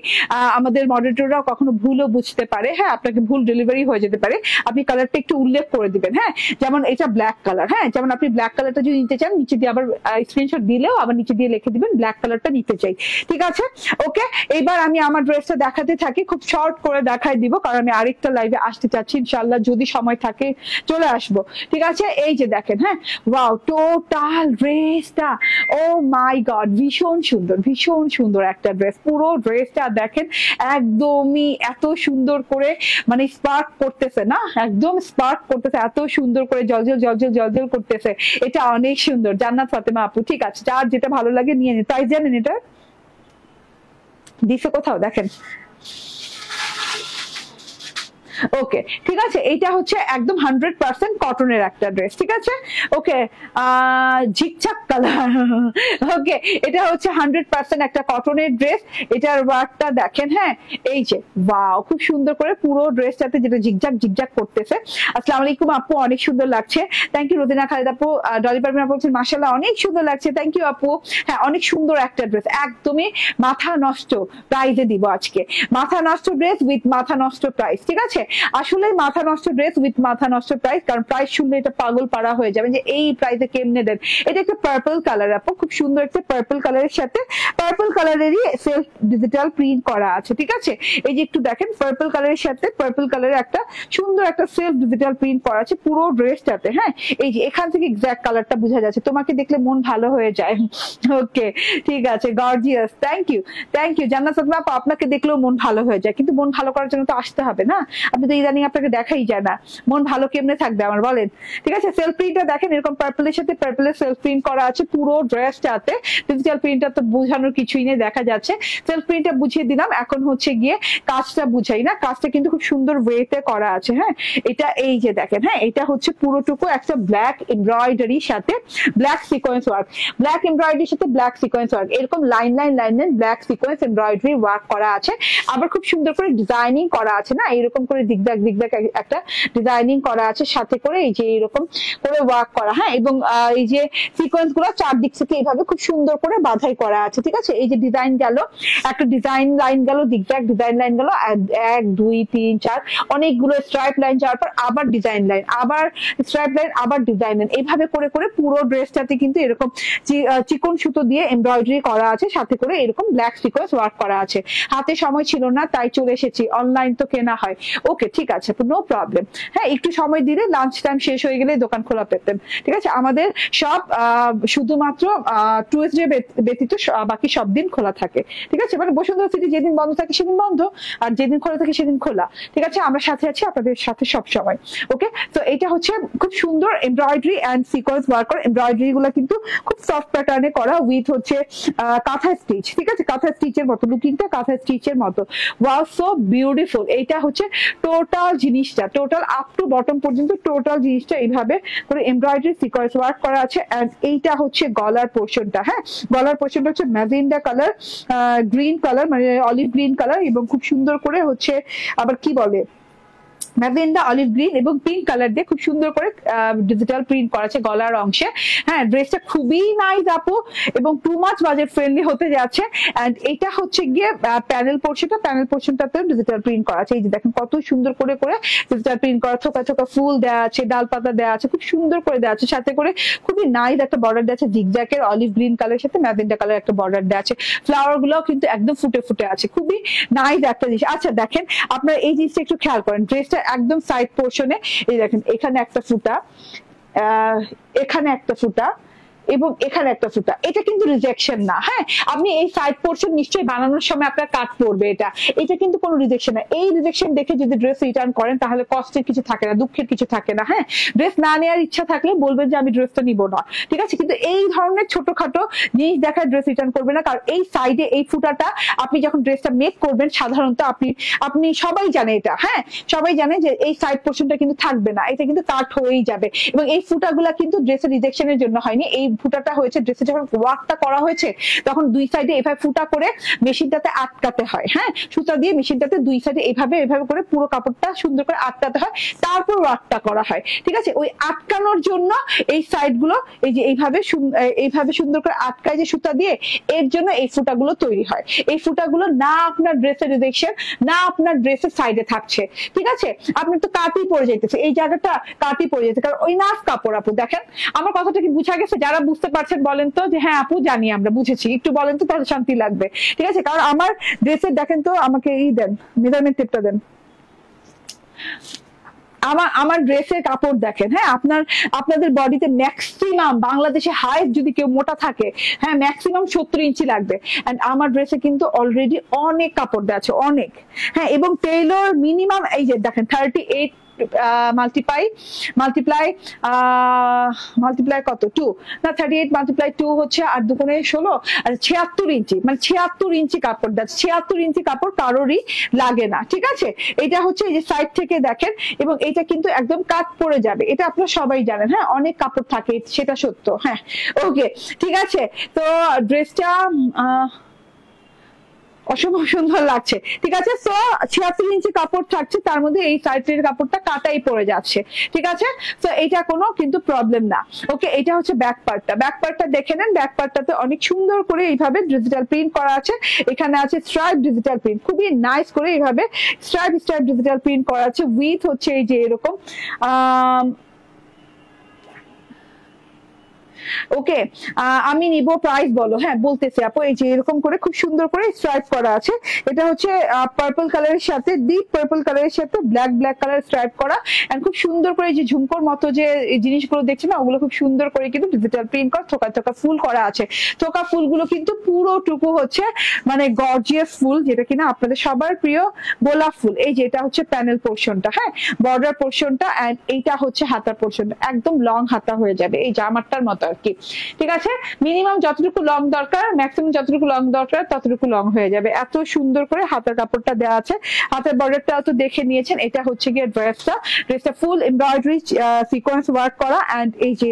আমাদের মডারেটররা কখনো ভুলও বুঝতে পারে, হ্যাঁ আপনাকে ভুল ডেলিভারি হয়ে যেতে পারে। আপনি কালারটা একটু উল্লেখ করে দিবেন, হ্যাঁ যেমন এটা ব্ল্যাক কালার, হ্যাঁ যেমন আপনি ব্ল্যাক কালারটা যদি নিতে চান নিচে দিয়ে আবার স্ক্রিনশট দিলেও আবার নিচে দিয়ে লিখে দিবেন ব্ল্যাক কালারটা নিতে চাই, ঠিক আছে? ওকে, এইবার আমি আমার ড্রেসটা দেখাতে থাকি, খুব শর্ট করে দেখাই দিব কারণ আমি আরেকটা লাইভে আসতে চাচ্ছি ইনশাআল্লাহ, যদি সময় থাকে চলে আসবো, ঠিক আছে? এই যে দেখেন, হ্যাঁ ওয়াও টোটাল ড্রেসটা, ও মাই গড ভীষণ সুন্দর, ভীষণ সুন্দর একটা ড্রেস। পুরো ড্রেসটা দেখেন একদমই এত সুন্দর করে মানে স্পার্ক করতেছে না, একদম স্পার্ক করতেছে, এত সুন্দর করে জলজল জলজল জলজল করতেছে, এটা অনেক সুন্দর। জান্নাত ফাতেমা আপু, ঠিক আছে যার যেটা ভালো লাগে নিয়ে নিন। প্রাইস জানেন এটা দিছে কোথাও? দেখেন, ওকে ঠিক আছে, এইটা হচ্ছে একদম 100% কটনের একটা ড্রেস, ঠিক আছে? ওকে ঝিকঝাক কালার, ওকে এটা হচ্ছে 100% একটা কটনের ড্রেস। এটার ওয়ার্কটা দেখেন, হ্যাঁ এই যে ওয়াও খুব সুন্দর করে পুরো ড্রেসটাতে যেটা ঝিকঝাক ঝিকঝাক করতেছে। আসসালামু আলাইকুম আপু, অনেক সুন্দর লাগছে, থ্যাংক ইউ। রোদিনা খালিদ আপু, ডলি পারভিন আপু বলছেন মাশাআল্লাহ অনেক সুন্দর লাগছে, থ্যাংক ইউ আপু। হ্যাঁ অনেক সুন্দর একটা ড্রেস, একদমই মাথা নষ্ট প্রাইজে দিব আজকে, মাথা নষ্ট ড্রেস উইথ মাথা নষ্ট প্রাইস, ঠিক আছে? আসলে মাথা নষ্ট ড্রেস উইথ মাথা নষ্ট প্রাইস, কারণ প্রাইস শুনলে এটা পাগল পাড়া হয়ে যাবে যে এই প্রাইসে কেমনে দেন। এটা একটা পার্পল কালার আপু, খুব সুন্দর একটা পার্পল কালারের সাথে পার্পল কালারেরই সেলফ ডিজিটাল প্রিন্ট করা আছে, ঠিক আছে? এই যে একটু দেখেন পার্পল কালারের সাথে পার্পল কালারের একটা সুন্দর একটা সেলফ ডিজিটাল প্রিন্ট করা আছে পুরো ড্রেসটাতে, হ্যাঁ এই যে এখান থেকে এক্সাক্ট কালারটা বোঝা যাচ্ছে, তোমাকে দেখলে মন ভালো হয়ে যায়। ওকে ঠিক আছে, gorgeous, thank you, thank you. Jannat Fatema আপু, আপনাকে দেখলেও মন ভালো হয়ে যায়, কিন্তু মন ভালো করার জন্য তো আসতে হবে না, আপনি তো ইদানিং আপনাকে দেখাই যায় না, মন ভালো কেমনে থাকবে আমার বলেন? ঠিক আছে, সেলফ প্রিন্টটা দেখেন এরকম পার্পলের সাথে পার্পলের সেলফ প্রিন্ট করা আছে পুরো ড্রেসটাতে। ডিজিটাল প্রিন্টটা তো বোঝানোর কিছুই নেই, দেখা যাচ্ছে। সেলফ প্রিন্টটা বুঝিয়ে দিলাম, এখন হচ্ছে গিয়ে কাজটা বুঝাই না, কাজটা কিন্তু খুব সুন্দর ওয়েতে করা আছে, হ্যাঁ এটা এই যে দেখেন, হ্যাঁ এটা হচ্ছে পুরোটুকু একটা ব্ল্যাক এমব্রয়ডারির সাথে ব্ল্যাক সিকোয়েন্স ওয়ার্ক, ব্ল্যাক এমব্রয়ডারির সাথে ব্ল্যাক সিকোয়েন্স ওয়ার্ক, এরকম line line line line black sequence embroidery work করা আছে, আবার খুব সুন্দর করে ডিজাইনিং করা আছে না, এরকম করে দিকদাক দিকদাক একটা ডিজাইনিং করা আছে, সাথে করে এই যে এরকম করে ওয়ার্ক করা, হ্যাঁ এবং এই যে সিকোয়েন্স গুলো চারদিক থেকে এইভাবে খুব সুন্দর করে বাঁধাই করা আছে, ঠিক আছে? এই যে ডিজাইন গেল, একটা ডিজাইন লাইন গেল, দিকদাক ডিজাইন লাইন গেল, 1 2 3 4 অনেকগুলো স্ট্রাইপ লাইন যাওয়ার পর আবার ডিজাইন লাইন, আবার স্ট্রাইপ লাইন, আবার ডিজাইন লাইন, এইভাবে করে করে পুরো ড্রেসটাতে কিন্তু এরকম চিকন সুতো দিয়ে এমব্রয়ডারি করা আছে, সাথে করে এরকম ব্ল্যাক সিকোয়েন্স ওয়ার্ক করা আছে। হাতে সময় ছিল না তাই চলে এসেছি, অনলাইন তো কেনা হয়। ওকে ঠিক আছে, নো প্রবলেম, হ্যাঁ একটু সময় দিলে লাঞ্চ টাইম শেষ হয়ে গেলে দোকান খোলা পেতেন, ঠিক আছে? আমাদের সব শুধুমাত্র টুয়েসডে ব্যতীত বাকি সব দিন খোলা থাকে, ঠিক আছে? মানে বসুন্ধরা সিটি যেদিন বন্ধ থাকে সেদিন বন্ধ, আর যেদিন খোলা থাকে সেদিন খোলা, ঠিক আছে? আমরা সাথে আছি আপনাদের সাথে সব সময়। ওকে, তো এটা হচ্ছে খুব সুন্দর এমব্রয়ডারি এন্ড সিকোয়েন্স ওয়ার্ক করা, এমব্রয়ডারি গুলো কিন্তু খুব সফট প্যাটার্নে করা উইথ হচ্ছে কাঁথা স্টিচ, ঠিক আছে? কাঁথা স্টিচের মতো, লুকিংটা কাঁথা স্টিচের মতো, ওয়াও সো বিউটিফুল। এইটা হচ্ছে টোটাল জিনিসটা, টোটাল আপ টু বটম পর্যন্ত টোটাল জিনিসটা এইভাবে করে এমব্রয়ডারি সিকোয়েন্স ওয়ার্ক করা আছে। এন্ড এইটা হচ্ছে গলার পোর্শনটা, হ্যাঁ গলার পোর্শনটা হচ্ছে ম্যাজেন্ডা কালার, গ্রিন কালার মানে অলিভ গ্রিন কালার, এবং খুব সুন্দর করে হচ্ছে আবার কি বলে ম্যাজেন্ডা অলিভ গ্রিন এবং পিঙ্ক কালার দিয়ে খুব সুন্দর করে ডিজিটাল প্রিন্ট করা আছে গলার অংশে। হ্যাঁ ড্রেসটা খুবই নাইস আপু, এবং টু মাচ বাজেট ফ্রেন্ডলি হতে যাচ্ছে। এন্ড এটা হচ্ছে গিয়ে প্যানেল পোর্শনটা, প্যানেল পোর্শনটাতেও ডিজিটাল প্রিন্ট করা আছে। এই যে দেখেন কত সুন্দর করে করে ডিজিটাল প্রিন্ট করা, থোকা থোকা ফুল দেওয়া আছে, ডাল পাতা দেওয়া আছে, খুব সুন্দর করে দেওয়া আছে, সাথে করে খুবই নাইস একটা বর্ডার দেওয়া আছে জিগজ্যাগের অলিভ গ্রিন কালারের সাথে ম্যাজেন্ডা কালার একটা বর্ডার দেওয়া আছে। ফ্লাওয়ার গুলো কিন্তু একদম ফুটে ফুটে আছে, খুবই নাইস একটা জিনিস। আচ্ছা দেখেন আপনারা এই জিনিসটা একটু খেয়াল করেন, ড্রেসটা একদম সাইড পোর্শনে এই দেখেন এখানে একটা ফুটা, এখানে একটা ফুটা এবং এখানে একটা ফুটা, এটা কিন্তু রিজেকশন না। হ্যাঁ আপনি এই সাইড পোর্শন নিশ্চয়ই বানানোর সময় আপনার কাট পড়বে, এটা কিন্তু কোনো রিজেকশন না। এই রিজেকশন দেখে যদি ড্রেস রিটার্ন করেন তাহলে কষ্টের কিছু থাকে না, দুঃখের কিছু থাকে না। হ্যাঁ ড্রেস না নেওয়ার ইচ্ছা থাকলে বলবেন যে আমি ড্রেসটা নিব না, ঠিক আছে? কিন্তু এই ধরনের ছোটখাটো জিনিস দেখায় ড্রেস রিটার্ন করবে না, কারণ এই সাইডে এই ফুটাটা আপনি যখন ড্রেসটা মেক করবেন সাধারণত আপনি সবাই জানে এটা, হ্যাঁ সবাই জানে যে এই সাইড পোর্শনটা কিন্তু থাকবে না, এটা কিন্তু কাট হয়েই যাবে। এবং এই ফুটাগুলা কিন্তু ড্রেসের রিজেকশনের জন্য হয়নি, এই ফুটাটা হয়েছে, ড্রেসে যখন ওয়ার্কটা করা হয়েছে তখন দুই সাইডে এভাবে ফুটা করে মেশিনটাতে আটকাতে হয়। হ্যাঁ, সুতা দিয়ে মেশিনটাতে দুই সাইডে এভাবে এভাবে করে পুরো কাপড়টা সুন্দর করে আটকাতে হয়, তারপর ওয়ার্কটা করা হয়। ঠিক আছে, ওই আটকানোর জন্য এই সাইড গুলো এই যে এইভাবে সুন্দর করে আটকায় যে সুতা দিয়ে, এর জন্য এই ফুটাগুলো তৈরি হয়। এই ফুটাগুলো না আপনার ড্রেসের রিজেকশন, না আপনার ড্রেসের সাইডে থাকছে। ঠিক আছে, আপনার তো কাটই পড়ে যাইতেছে, এই জায়গাটা কাটই পড়ে যেতে, কারণ ওই নাফ কাপড়। আপু দেখেন আমার কথাটা কি বুঝা গেছে? যারা বুঝতে পারছেন বলেন তো যে হ্যাঁ আপু জানি আমরা বুঝেছি, একটু বলেন তো, তাহলে শান্তি লাগবে। ঠিক আছে, কারণ আমার ড্রেসের দেখেন তো, আমাকে দেন মেজারমেন্ট টেপটা দেন। আমার ড্রেসের কাপড় দেখেন। হ্যাঁ, আপনাদের বডিতে ম্যাক্সিমাম বাংলাদেশে হাইস্ট যদি কেউ মোটা থাকে, হ্যাঁ ম্যাক্সিমাম 70 ইঞ্চি লাগবে। এন্ড আমার ড্রেসে কিন্তু অলরেডি অনেক কাপড় দেওয়া আছে, অনেক। হ্যাঁ, এবং টেইলর মিনিমাম এই যে দেখেন 38 মাল্টিপ্লাই কত 2 না 38 মাল্টিপ্লাই 2 হচ্ছে 8 দুগুণে 16 আর 76 ইঞ্চি, মানে 76 ইঞ্চি কাপড় দেয়। 76 ইঞ্চি কাপড় কারোরই লাগে না। ঠিক আছে, এটা হচ্ছে এই যে সাইড থেকে দেখেন, এবং এটা কিন্তু একদম কাট পড়ে যাবে, এটা আপনারা সবাই জানেন। হ্যাঁ, অনেক কাপড় থাকে, সেটা সত্য। হ্যাঁ, ওকে, ঠিক আছে। তো ড্রেসটা অসম্ভব সুন্দর লাগছে। ঠিক আছে, সো 76 ইঞ্চি কাপড় থাকছে, তার মধ্যে এই সাইডের কাপড়টা কাটাই পড়ে যাচ্ছে। ঠিক আছে, তো এটা কোনো কিন্তু প্রবলেম না। ওকে, এটা হচ্ছে ব্যাক পার্টটা দেখে নেন। ব্যাক পার্টটাতে অনেক সুন্দর করে এইভাবে ডিজিটাল প্রিন্ট করা আছে। এখানে আছে স্ট্রাইপ ডিজিটাল প্রিন্ট, খুবই নাইস করে এইভাবে স্ট্রাইপ ডিজিটাল প্রিন্ট করা আছে। উইথ হচ্ছে এই যে এরকম ওকে, আমি নিব প্রাইস বলো। হ্যাঁ বলতেছি আপু, এই যে এরকম করে খুব সুন্দর করে স্ট্রাইপ করা আছে। এটা হচ্ছে পার্পল কালারের সাথে, ডিপ পার্পল কালারের সাথে ব্ল্যাক কালার স্ট্রাইপ করা, এন্ড খুব সুন্দর করে যে ঝুমকোর মতো যে জিনিসগুলো দেখছেন না, ওগুলো খুব সুন্দর করে কিন্তু ডিজিটাল প্রিন্ট করা, থোকা ফুল করা আছে। থোকা ফুলগুলো কিন্তু পুরোটুকু হচ্ছে মানে গর্জিয়াস ফুল, যেটা কিনা আপনাদের সবার প্রিয় গোলাপ ফুল। এই যে এটা হচ্ছে প্যানেল পোর্শনটা, হ্যাঁ বর্ডার পোর্শনটা, এন্ড এইটা হচ্ছে হাতার পোর্শনটা, একদম লং হাতা হয়ে যাবে এই জামাটার মতো আর কি। ঠিক আছে, মিনিমাম যতটুকু লং দরকার, ম্যাক্সিমাম যতটুকু লং দরকার ততটুকু লং হয়ে যাবে। এত সুন্দর করে হাতের কাপড়টা দেওয়া আছে। হাতের বর্ডারটা তো দেখে নিয়েছেন। এটা হচ্ছে গিয়ে ড্রেসটা ফুল এমব্রয়ডারি সিকোয়েন্স ওয়ার্ক করা, এন্ড এই যে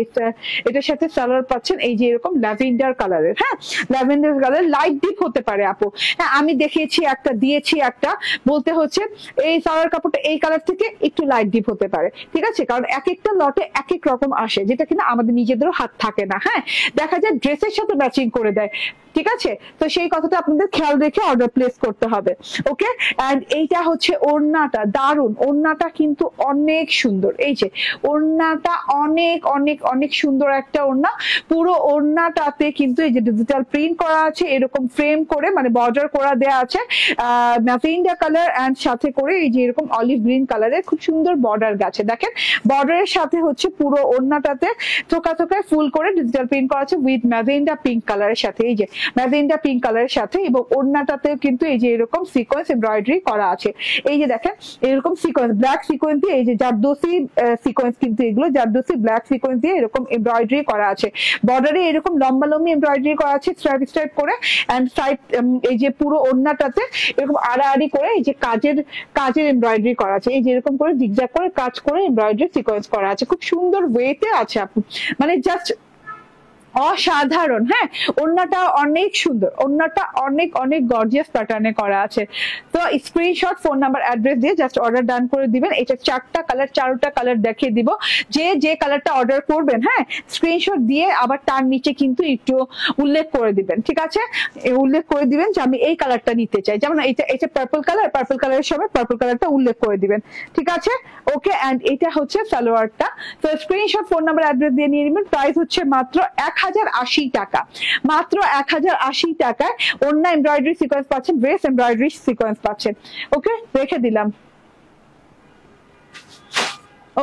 এটার সাথে সালোয়ার পাচ্ছেন এই যে এরকম ল্যাভেন্ডার কালারের। হ্যাঁ, ল্যাভেন্ডার কালার লাইট ডিপ হতে পারে আপু। হ্যাঁ, আমি দেখিয়েছি একটা, দিয়েছি একটা, বলতে হচ্ছে এই সালোয়ার কাপড়টা এই কালার থেকে একটু লাইট ডিপ হতে পারে। ঠিক আছে, কারণ এক একটা লটে এক এক রকম আসে, যেটা কিনা আমাদের নিজেদেরও হাত থাকে না। হ্যাঁ, দেখা যায় ড্রেসের সাথে ম্যাচিং করে দেয়। ঠিক আছে, তো সেই কথাটা আপনাদের খেয়াল রেখে অর্ডার প্লেস করতে হবে। ওকে, এন্ড এইটা হচ্ছে ওড়নাটা, দারুন ওড়নাটা কিন্তু অনেক সুন্দর। এই যে ওড়নাটা অনেক অনেক অনেক সুন্দর একটা ওড়না। পুরো ওড়নাটাতে কিন্তু এই যে ডিজিটাল প্রিন্ট করা আছে, এরকম ফ্রেম করে মানে বর্ডার করা দেয়া আছে ম্যাজেন্ডা কালার, এন্ড সাথে করে এই যে এরকম অলিভ গ্রিন কালারের খুব সুন্দর বর্ডার গেছে। দেখেন বর্ডারের সাথে হচ্ছে পুরো ওড়নাটাতে থোকায় ফুল করে ডিজিটাল প্রিন্ট করা আছে উইথ ম্যাজেন্ডা পিঙ্ক কালারের সাথে, এই যে ম্যাজেন্ডা পিঙ্ক কালারের সাথে, এবং ওড়নাটাতেও কিন্তু এই যে এরকম সিকোয়েন্স এমব্রয়ডারি করা আছে। এই যে দেখেন এরকম সিকোয়েন্স, ব্ল্যাক সিকোয়েন্স দিয়ে, এই যে জারদোসি সিকোয়েন্স, কিন্তু এগুলো জারদোসি ব্ল্যাক সিকোয়েন্স দিয়ে এরকম এমব্রয়ডারি করা আছে। বর্ডারে এরকম লম্বা এমব্রয়ডারি করা আছে স্ট্রাইপ করে, এন্ড সাইড এই যে পুরো ওড়নাটাতে এরকম আড়াআড়ি করে এই যে কাজের এমব্রয়ডারি করা আছে। এই যে এরকম করে জিগজ্যাগ করে কাজ করে এমব্রয়ডারি সিকোয়েন্স করা আছে, খুব সুন্দর ওয়েতে আছে আপু, মানে জাস্ট অসাধারণ। হ্যাঁ, ওড়নাটা অনেক সুন্দর, ওড়নাটা অনেক অনেক গর্জিয়াস প্যাটার্নে করা আছে। তো স্ক্রিনশট, ফোন নাম্বার, অ্যাড্রেস দিয়ে জাস্ট অর্ডার ডান করে দিবেন। এটা 4টা কালার দেখিয়ে দিব, যে কালারটা অর্ডার করবেন হ্যাঁ স্ক্রিনশট দিয়ে আবার তার নিচে কিন্তু একটু উল্লেখ করে দিবেন। ঠিক আছে, উল্লেখ করে দিবেন যে আমি এই কালারটা নিতে চাই, যেমন এটা পার্পল কালারের সময় পার্পল কালারটা উল্লেখ করে দিবেন। ঠিক আছে, ওকে, এন্ড এটা হচ্ছে সালোয়ারটা। তো স্ক্রিনশট, ফোন নাম্বার, অ্যাড্রেস দিয়ে নিয়ে নেবেন। প্রাইস হচ্ছে মাত্র 1080 টাকা, মাত্র 1080 টাকায় ওড়না এমব্রয়ডারি সিকোয়েন্স পাচ্ছেন, ড্রেস এমব্রয়ডারি সিকোয়েন্স পাচ্ছেন। ওকে, রেখে দিলাম।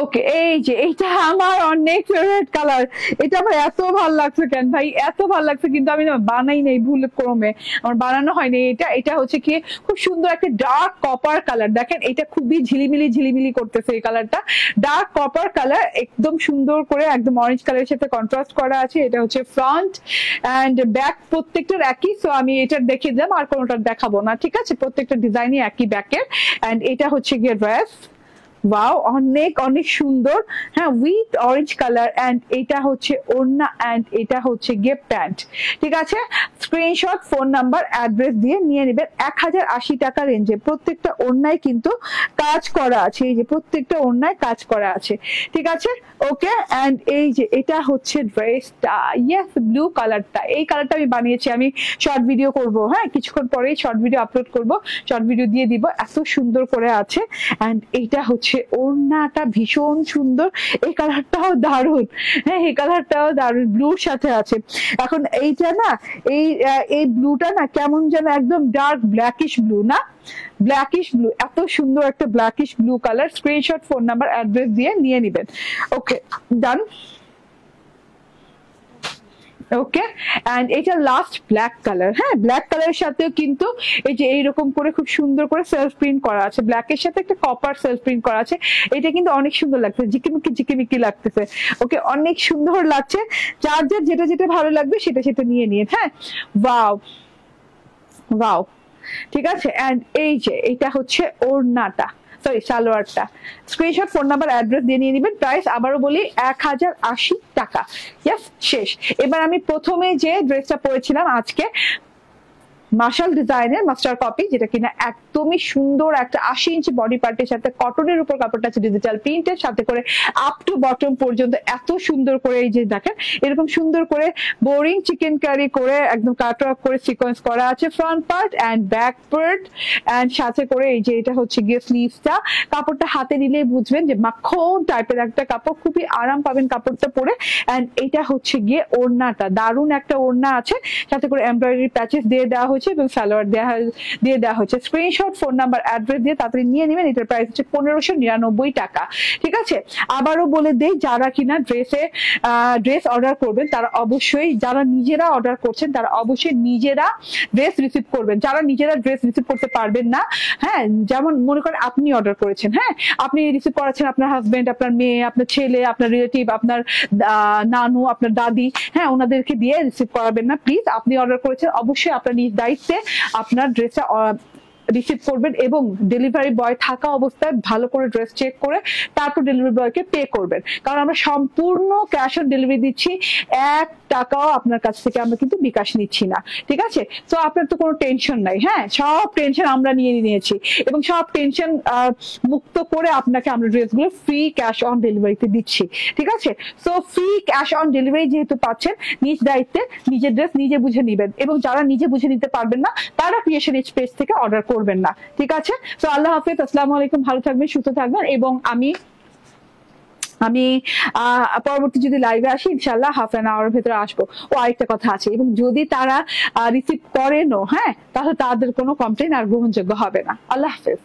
ওকে, এই যে এইটা আমার অনেক ফেভারিট কালার। এটা আমার এত ভালো লাগছে কেন ভাই, এত ভালো লাগছে, কিন্তু আমি না বানাই নাই, ভুল ক্রমে আমার বানানো হয়নি। এটা হচ্ছে কি খুব সুন্দর একটা ডার্ক কপার কালার। দেখেন এটা খুবই ঝিলিমিলি করতেছে, এই কালারটা ডার্ক কপার কালার, একদম সুন্দর করে একদম অরেঞ্জ কালারের সাথে কন্ট্রাস্ট করা আছে। এটা হচ্ছে ফ্রন্ট এন্ড ব্যাক প্রত্যেকটার একই, সো আমি এটা দেখিয়ে দিলাম, আর কোনোটা দেখাবো না। ঠিক আছে, প্রত্যেকটা ডিজাইনই একই ব্যাকের। এন্ড এটা হচ্ছে গিয়ে ড্রেস, ওয়াও, অনেক অনেক সুন্দর। হ্যাঁ, উইথ অরেঞ্জ কালার, এন্ড এটা হচ্ছে ওড়না, এন্ড এটা হচ্ছে গিয়ে প্যান্ট। ঠিক আছে, স্ক্রিনশট, ফোন নাম্বার, অ্যাড্রেস দিয়ে নিয়ে নেবেন। 1080 টাকা রেঞ্জে প্রত্যেকটা ওড়নায় কিন্তু কাজ করা আছে, এই যে প্রত্যেকটা ওড়নায় কাজ করা আছে। ঠিক আছে, ওকে। এন্ড এই যে এটা হচ্ছে ড্রেসটা, ইয়েস, ব্লু কালারটা। এই কালারটা আমি বানিয়েছি, আমি শর্ট ভিডিও করব, হ্যাঁ কিছুক্ষণ পরেই শর্ট ভিডিও আপলোড করব, শর্ট ভিডিও দিয়ে দিব, এত সুন্দর করে আছে। এন্ড এইটা হচ্ছে ওড়নাটা, ভীষণ সুন্দর, এই কালারটাও দারুণ, হ্যাঁ এই কালারটাও দারুণ, ব্লুর সাথে আছে। এখন এইটা না, এই ব্লুটা না কেমন যেন একদম ডার্ক ব্ল্যাকিশ ব্লু, না ব্ল্যাকিশ ব্লু, এত সুন্দর একটা blackish blue colour. Screenshot, phone number, address দিয়ে নিয়ে নেবেন। ওকে, ডান। ওকে, এন্ড এটা লাস্ট ব্ল্যাক কালার। হ্যাঁ, ব্ল্যাক কালারের সাথেও কিন্তু এই যে এইরকম করে খুব সুন্দর করে সেলফ প্রিন্ট করা আছে, ব্ল্যাকের সাথে একটা কপার সেলফ প্রিন্ট করা আছে। এটা কিন্তু অনেক সুন্দর লাগছে, জিকিমিকি জিকিমিকি লাগতেছে। ওকে, অনেক সুন্দর লাগছে। যার যার যেটা যেটা ভালো লাগবে সেটা সেটা নিয়ে নিন। হ্যাঁ, ওয়াও ওয়াও, ঠিক আছে। এন্ড এই যে এটা হচ্ছে ওড়নাটা, সরি সালোয়ারটা। স্ক্রিনশট, ফোন নাম্বার, অ্যাড্রেস দিয়ে নিয়ে নেবেন। প্রাইস আবারও বলি 1080 টাকা। ইয়েস, শেষ। এবার আমি প্রথমে যে ড্রেসটা পরেছিলাম আজকে, মার্শাল ডিজাইনের মাস্টার কপি, যেটা কিনা একদমই সুন্দর একটা 80 ইঞ্চি বডি পার্টের সাথে কটনের উপর কাপড়টা আছে ডিজিটাল প্রিন্টের সাথে করে আপ টু বটম পর্যন্ত এত সুন্দর করে, এই যে দেখেন এরকম সুন্দর করে বোরিং চিকেন কারি করে একদম কাট ওয়ার্ক করে সিকোয়েন্স করা আছে front part and back part, and সাথে করে এই যে এটা হচ্ছে গিয়ে স্লিভসটা। কাপড়টা হাতে নিলেই বুঝবেন যে মাখন টাইপের একটা কাপড়, খুবই আরাম পাবেন কাপড়টা পরে। এন্ড এটা হচ্ছে গিয়ে ওড়নাটা, দারুণ একটা ওড়না আছে, সাথে করে এমব্রয়ডারি প্যাচেস দিয়ে দেওয়া হয়েছে এবং সালোয়ার দিয়ে দেওয়া হয়েছে। স্ক্রিনশট, ফোন নাম্বার, অ্যাড্রেস দিয়ে তাড়াতাড়ি নিয়ে নেবেন। এটার প্রাইস হচ্ছে 1599 টাকা। ঠিক আছে, আবারও বলে দেই, যারা কিনা ড্রেস অর্ডার করবেন তারা অবশ্যই, যারা নিজেরা অর্ডার করছেন তারা অবশ্যই নিজেরা ড্রেস রিসিভ করবেন। যারা নিজেরা ড্রেস রিসিভ করতে পারবেন না, হ্যাঁ যেমন মনে করেন আপনি অর্ডার করেছেন, হ্যাঁ আপনি রিসিভ করাচ্ছেন আপনার হাজবেন্ড, আপনার মেয়ে, আপনার ছেলে, আপনার রিলেটিভ, আপনার নানু, আপনার দাদি, হ্যাঁ ওনাদেরকে দিয়ে রিসিভ করাবেন না প্লিজ। আপনি অর্ডার করেছেন, অবশ্যই আপনার নিজ দায়িত্বে আপনার ড্রেসটা রিসিভ করবেন এবং ডেলিভারি বয় থাকা অবস্থায় ভালো করে ড্রেস চেক করে তারপর ডেলিভারি বয়কে পে করবেন, কারণ আমরা সম্পূর্ণ ক্যাশ অন ডেলিভারি দিচ্ছি, 1 টাকাও আপনার কাছ থেকে আমরা কিন্তু বিকাশ নিচ্ছি না। ঠিক আছে, তো আপনার তো কোনো টেনশন নাই। হ্যাঁ, সব টেনশন আমরা নিয়ে নিয়েছি এবং সব টেনশন মুক্ত করে আপনাকে আমরা ড্রেসগুলো ফ্রি ক্যাশ অন ডেলিভারিতে দিচ্ছি। ঠিক আছে, so free cash on delivery যেহেতু পাচ্ছেন, নিজ দায়িত্বে নিজের ড্রেস নিজে বুঝে নিবেন এবং যারা নিজে বুঝে নিতে পারবেন না তারা ক্রিয়েশন এজ পেজ থেকে অর্ডার করবেন না। ঠিক আছে, তো আল্লাহ হাফেজ, আসসালামু আলাইকুম, ভালো থাকবেন, সুস্থ থাকবেন। এবং আমি পরবর্তী যদি লাইভে আসি ইনশাল্লাহ হাফ অ্যান আওয়ার ভেতরে আসবো। ও আরেকটা কথা আছে, এবং যদি তারা রিসিভ করেনও, হ্যাঁ তাহলে তাদের কোনো কমপ্লেন আর গ্রহণযোগ্য হবে না। আল্লাহ হাফেজ।